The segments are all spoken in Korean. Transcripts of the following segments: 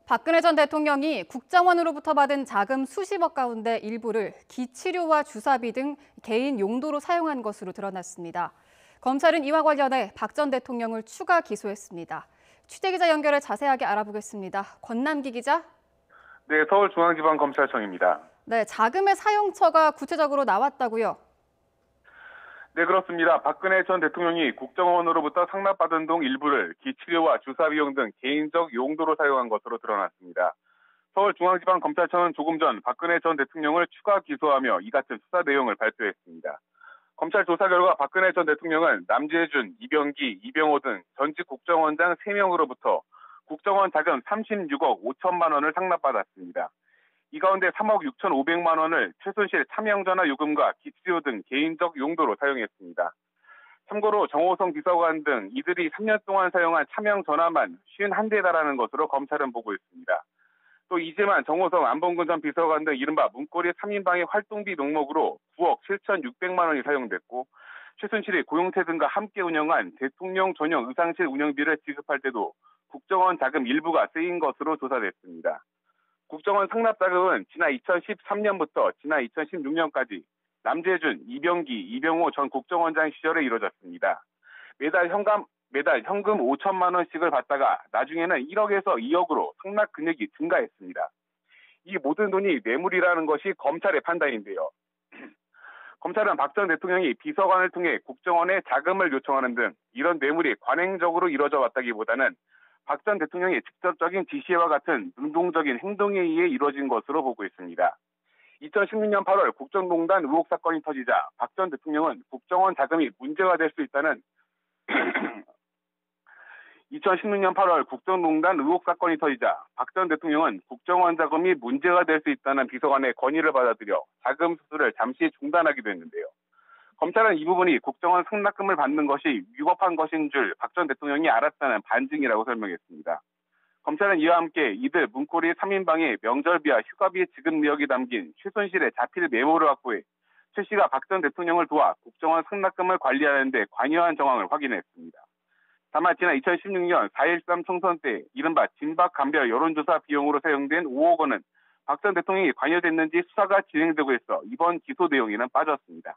박근혜 전 대통령이 국정원으로부터 받은 자금 수십억 가운데 일부를 기치료와 주사비 등 개인 용도로 사용한 것으로 드러났습니다. 검찰은 이와 관련해 박 전 대통령을 추가 기소했습니다. 취재기자 연결해 자세하게 알아보겠습니다. 권남기 기자. 네, 서울중앙지방검찰청입니다. 네, 자금의 사용처가 구체적으로 나왔다고요? 네, 그렇습니다. 박근혜 전 대통령이 국정원으로부터 상납받은 돈 일부를 기치료와 주사 비용 등 개인적 용도로 사용한 것으로 드러났습니다. 서울중앙지방검찰청은 조금 전 박근혜 전 대통령을 추가 기소하며 이 같은 수사 내용을 발표했습니다. 검찰 조사 결과 박근혜 전 대통령은 남재준, 이병기, 이병호 등 전직 국정원장 3명으로부터 국정원 자금 36억 5천만 원을 상납받았습니다. 이 가운데 3억 6,500만 원을 최순실 차명전화 요금과 기치료 등 개인적 용도로 사용했습니다. 참고로 정호성 비서관 등 이들이 3년 동안 사용한 차명 전화만 51대에 달하는 것으로 검찰은 보고 있습니다. 또 이재만, 정호성, 안봉근 전 비서관 등 이른바 문고리 3인방의 활동비 명목으로 9억 7,600만 원이 사용됐고, 최순실이 고용태 등과 함께 운영한 대통령 전용 의상실 운영비를 지급할 때도 국정원 자금 일부가 쓰인 것으로 조사됐습니다. 국정원 상납 자금은 지난 2013년부터 지난 2016년까지 남재준, 이병기, 이병호 전 국정원장 시절에 이루어졌습니다. 매달 현금 5천만 원씩을 받다가 나중에는 1억에서 2억으로 상납 금액이 증가했습니다. 이 모든 돈이 뇌물이라는 것이 검찰의 판단인데요. 검찰은 박 전 대통령이 비서관을 통해 국정원에 자금을 요청하는 등 이런 뇌물이 관행적으로 이루어져 왔다기보다는 박 전 대통령의 직접적인 지시와 같은 능동적인 행동에 의해 이루어진 것으로 보고 있습니다. 2016년 8월 국정농단 의혹 사건이 터지자 박 전 대통령은 국정원 자금이 문제가 될 수 있다는 2016년 8월 국정농단 의혹 사건이 터지자 박 전 대통령은 국정원 자금이 문제가 될 수 있다는 비서관의 건의를 받아들여 자금 수수를 잠시 중단하기도 했는데요. 검찰은 이 부분이 국정원 상납금을 받는 것이 위법한 것인 줄 박 전 대통령이 알았다는 반증이라고 설명했습니다. 검찰은 이와 함께 이들 문고리 3인방의 명절비와 휴가비 지급 내역이 담긴 최순실의 자필 메모를 확보해 최 씨가 박 전 대통령을 도와 국정원 상납금을 관리하는 데 관여한 정황을 확인했습니다. 다만 지난 2016년 4.13 총선 때 이른바 진박 감별 여론조사 비용으로 사용된 5억 원은 박 전 대통령이 관여됐는지 수사가 진행되고 있어 이번 기소 내용에는 빠졌습니다.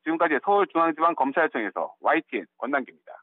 지금까지 서울중앙지방검찰청에서 YTN 권남기입니다.